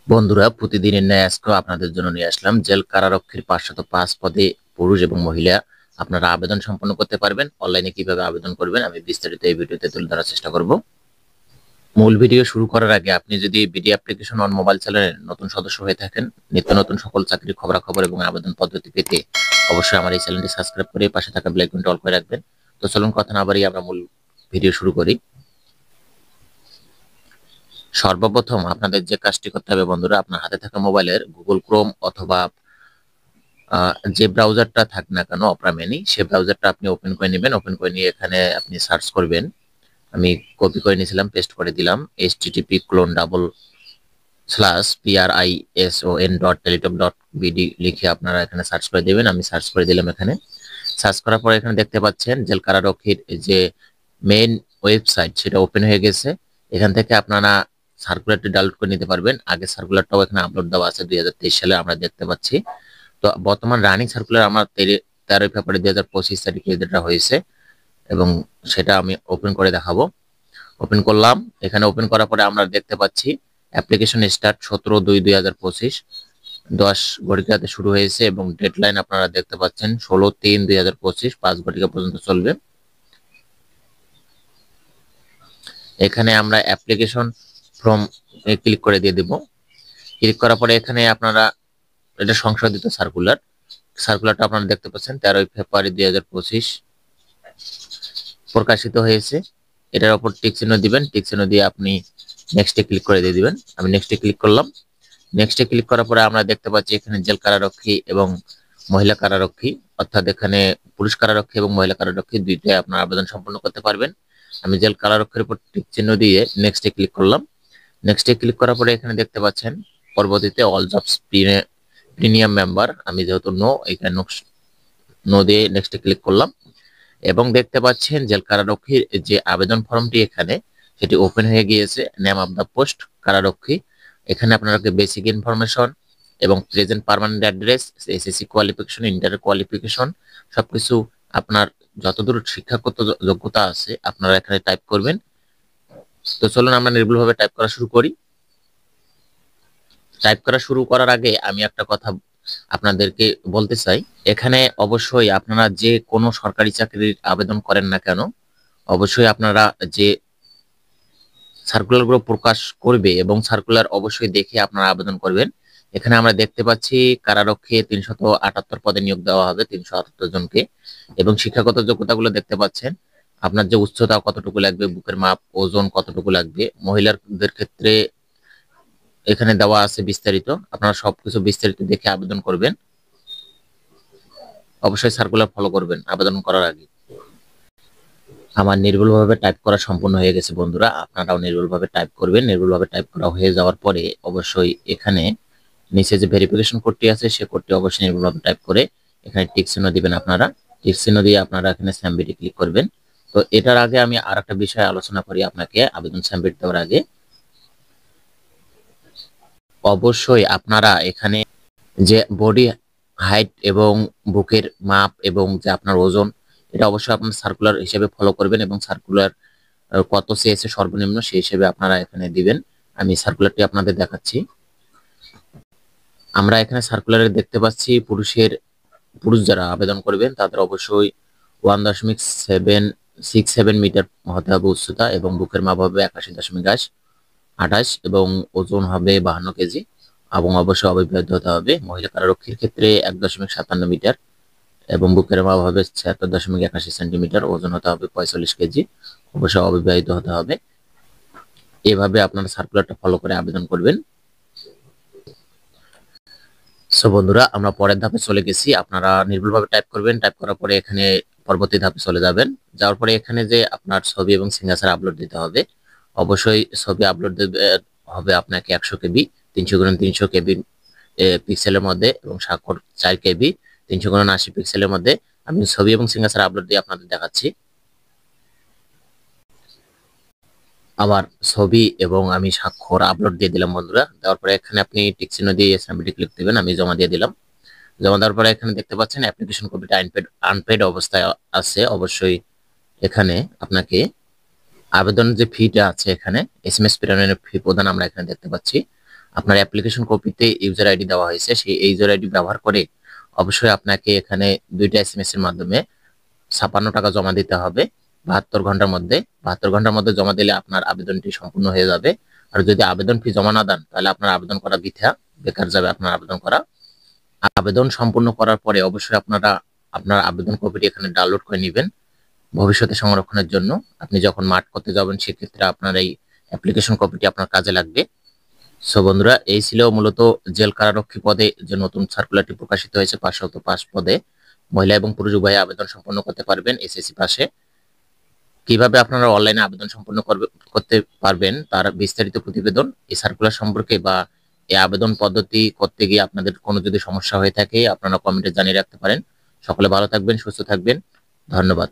বন্ধুরা, প্রতিদিনের ন্যায় আজকেও আপনাদের জন্য নিয়ে আসলাম জেল কারারক্ষীর 505 পদে পুরুষ এবং মহিলা আপনারা আবেদন সম্পন্ন করতে পারবেন। অনলাইনে কিভাবে আবেদন করবেন আমি বিস্তারিত এই ভিডিওতে তুলে ধরার চেষ্টা করব। মূল ভিডিও শুরু করার আগে আপনি যদি বিডি অ্যাপ্লিকেশন অন মোবাইল চ্যানেলের নতুন সদস্য হয়ে থাকেন, নিত্য নতুন সকল চাকরির খবরাখবর এবং আবেদন পদ্ধতি পেতে অবশ্যই আমার এই চ্যানেলটি সাবস্ক্রাইব করে পাশে থাকা বেল আইকনটি অল করে রাখবেন। তো চলুন কথা না বাড়িয়ে আমরা মূল ভিডিও শুরু করি। সর্বপ্রথম আপনাদের যে কাজটি করতে হবে বন্ধুরা, আপনার হাতে থাকা মোবাইলের গুগল ক্রোম অথবা যে ব্রাউজারটা থাক না কেন অপরা মিনি, সেই ব্রাউজারটা আপনি ওপেন করে নেবেন। ওপেন করে নিয়ে এখানে আপনি সার্চ করবেন। আমি কপি করে নিয়েছিলাম, পেস্ট করে দিলাম। http://prison.teletalk.bd লিখে আপনারা এখানে সার্চ করে দেবেন। আমি সার্চ করে দিলাম। এখানে সার্চ করার পরে এখানে দেখতে পাচ্ছেন জেল কারারক্ষীর যে মেইন ওয়েবসাইট সেটা ওপেন হয়ে গেছে। এখান থেকে আপনারা সার্কুলারটি ডাউনলোড করে নিতে পারবেন। আগে সার্কুলারটাও এখানে আপলোড দেওয়া আছে 2023 সালে, আমরা দেখতে পাচ্ছি। তো বর্তমান রানিং সার্কুলার আমার 13 ফেব্রুয়ারি 2025 তারিখে যেটা হয়েছে, এবং সেটা আমি ওপেন করে দেখাবো। ওপেন করলাম। এখানে ওপেন করার পরে আমরা দেখতে পাচ্ছি অ্যাপ্লিকেশন স্টার্ট 17/2/2025, 10 ঘটিকাতে শুরু হয়েছে এবং ডেডলাইন আপনারা দেখতে পাচ্ছেন 16/3/2025, 5 ঘটিকা পর্যন্ত চলবে। এখানে আমরা অ্যাপ্লিকেশন ফর্ম ক্লিক করে দিয়ে দেব। ক্লিক করার পরে এখানে আপনারা এটা সংশোধিত সার্কুলারটা আপনারা দেখতে পাচ্ছেন 13 ফেব্রুয়ারি 2025 প্রকাশিত হয়েছে। এটার উপর টিক চিহ্ন দিবেন। টিক চিহ্ন দিয়ে আপনি নেক্সটে ক্লিক করে দিয়ে দিবেন। আমি নেক্সটে ক্লিক করলাম। নেক্সটে ক্লিক করার পরে আমরা দেখতে পাচ্ছি এখানে জেল কারারক্ষী এবং মহিলা কারারক্ষী, অর্থাৎ এখানে পুরুষ কারারক্ষী এবং মহিলা কারারক্ষী দুইটাই আপনার আবেদন সম্পন্ন করতে পারবেন। আমি জেল কারারক্ষীর উপর টিক চিহ্ন দিয়ে নেক্সটে ক্লিক করলাম। নেক্সটে ক্লিক করার পরে এখানে দেখতে পাচ্ছেন পরবর্তীতে অল জবস প্রিমিয়াম মেম্বার, আমি যেহেতু এখানে নো দিয়ে নেক্সটে ক্লিক করলাম এবং দেখতে পাচ্ছেন জেল কারারক্ষীর যে আবেদন ফর্মটি এখানে সেটি ওপেন হয়ে গিয়েছে। নেম অফ দ্য পোস্ট কারারক্ষী। এখানে আপনাকে বেসিক ইনফরমেশন এবং present permanent address, SSC qualification, inter qualification সবকিছু আপনার যতদূর শিক্ষাগত যোগ্যতা আছে আপনারা এখানে টাইপ করবেন। তো চলুন আমরা নির্ভুলভাবে টাইপ করা শুরু করি। টাইপ করা শুরু করার আগে আমি একটা কথা আপনাদেরকে বলতে চাই। এখানে অবশ্যই আপনারা যে কোনো সরকারি চাকরির আবেদন করেন না কেন, অবশ্যই আপনারা যে সার্কুলারগুলো প্রকাশ করবে এবং সার্কুলার অবশ্যই দেখে আপনারা আবেদন করবেন। এখানে আমরা দেখতে পাচ্ছি কারারক্ষী 378 পদে নিয়োগ দেওয়া হবে 378 জনকে, এবং শিক্ষাগত যোগ্যতাগুলো দেখতে পাচ্ছেন। আপনার যে উচ্চতা কতটুকু লাগবে, বুকের মাপ, ওজন কতটুকু লাগবে। মহিলাদের ক্ষেত্রে এখানে দেওয়া আছে বিস্তারিত, আপনারা সবকিছু বিস্তারিত দেখে আবেদন করবেন। অবশ্যই সার্কুলার ফলো করবেন আবেদন করার আগে। আমার নির্ভুলভাবে টাইপ করা সম্পূর্ণ হয়ে গেছে বন্ধুরা, আপনারাও নির্ভুলভাবে টাইপ করবেন। নির্ভুলভাবে টাইপ করা হয়ে যাওয়ার পরে অবশ্যই এখানে নিচে যে ভেরিফিকেশন কোডটি আছে সে কোডটি অবশ্যই নির্ভুলভাবে টাইপ করে এখানে টিক চিহ্ন দিবেন। আপনারা টিক চিহ্ন দিয়ে আপনারা এখানে সাবমিটে ক্লিক করবেন। তো এটার আগে আমি আরেকটা বিষয় আলোচনা করি আপনাকে। আবেদন সাবমিট দেওয়ার আগে অবশ্যই আপনারা এখানে যে বডি হাইট এবং বুকের মাপ এবং যে আপনার ওজন, এটা অবশ্যই আপনার সার্কুলার হিসেবে ফলো করবেন এবং সার্কুলার কত চেয়েছে সর্বনিম্ন সেই হিসেবে আপনারা এখানে দিবেন। আমি সার্কুলারটি আপনাদের দেখাচ্ছি। আমরা এখানে সার্কুলারে দেখতে পাচ্ছি পুরুষ যারা আবেদন করবেন তাদের অবশ্যই 1.767 মিটার হতে হবে উচ্চতা, এবং বুকের মাপ হবে 81.28 এবং ওজন হবে 52 কেজি, এবং অবশ্যই অবিবাহিত হতে হবে। মহিলা কারারক্ষীর ক্ষেত্রে 1.57 মিটার এবং বুকের মাপ হবে 76.81 সেন্টিমিটার, ওজন হতে হবে 45 কেজি, অবশ্যই অবিবাহিত হতে হবে। এভাবে আপনারা সার্কুলারটা ফলো করে আবেদন করবেন। সো বন্ধুরা, আমরা পরের ধাপে চলে গেছি। আপনারা নির্ভুলভাবে টাইপ করবেন। টাইপ করার পরে এখানে পরবর্তী ধাপে চলে যাবেন। যাওয়ার পরে এখানে যে আপনার ছবি এবং সিগনেচার আপলোড দিতে হবে। অবশ্যই ছবি আপলোড হবে আপনাকে 100 কেবি 300x300 কেবি পিক্সেলের মধ্যে, এবং স্বাক্ষর 4 কেবি 380 পিক্সেলের মধ্যে। আমি ছবি এবং সিগনেচার আপলোড দিয়ে আপনাদের দেখাচ্ছি। আমার ছবি এবং আমি স্বাক্ষর আপলোড দিয়ে দিলাম বন্ধুরা। দেওয়ার পরে এখানে আপনি টিক চিহ্ন দিয়ে সাবমিটে ক্লিক দিবেন। আমি জমা দিয়ে দিলাম। জমা দেওয়ার পরে এখানে দেখতে পাচ্ছেন অ্যাপ্লিকেশন কপিটা আনপেড অবস্থায় আছে। অবশ্যই এখানে আপনাকে আবেদনের যে ফিটা আছে, এখানে এসএমএস প্রেরণের ফি প্রদান আমরা এখানে দেখতে পাচ্ছি। আপনার অ্যাপ্লিকেশন কপিতে ইউজার আইডি দেওয়া হয়েছে, সেই ইউজার আইডি ব্যবহার করে অবশ্যই আপনাকে এখানে 2টা এসএমএস এর মাধ্যমে 56 টাকা জমা দিতে হবে 72 ঘন্টার মধ্যে। 72 ঘন্টার মধ্যে জমা দিলে আপনার আবেদনটি সম্পূর্ণ হয়ে যাবে। আর যদি আবেদন ফি জমা না দেন তাহলে আপনার আবেদন করা বৃথা, বেকার যাবে আপনার আবেদন করা। আবেদন সম্পূর্ণ করার পরে অবশ্যই আপনারা আপনার আবেদন কপিটি এখানে ডাউনলোড করে নেবেন ভবিষ্যতে সংরক্ষণের জন্য। আপনি যখন মাঠ করতে যাবেন সেক্ষেত্রে আপনার এই অ্যাপ্লিকেশন কপিটি আপনার কাজে লাগবে। সো বন্ধুরা, এই ছিল মূলত জেল কারারক্ষী পদে যে নতুন সার্কুলারটি প্রকাশিত হয়েছে 505 পদে মহিলা এবং পুরুষ উভয়ে আবেদন সম্পন্ন করতে পারবেন এসএসসি পাশে। কিভাবে আপনারা অনলাইনে আবেদন সম্পন্ন করতে পারবেন তার বিস্তারিত প্রতিবেদন এই সার্কুলার সম্পর্কে বা এই আবেদন পদ্ধতি করতে গিয়ে আপনাদের কোনো যদি সমস্যা হয়ে থাকে আপনারা কমেন্টে জানিয়ে রাখতে পারেন। সকলে ভালো থাকবেন, সুস্থ থাকবেন, ধন্যবাদ।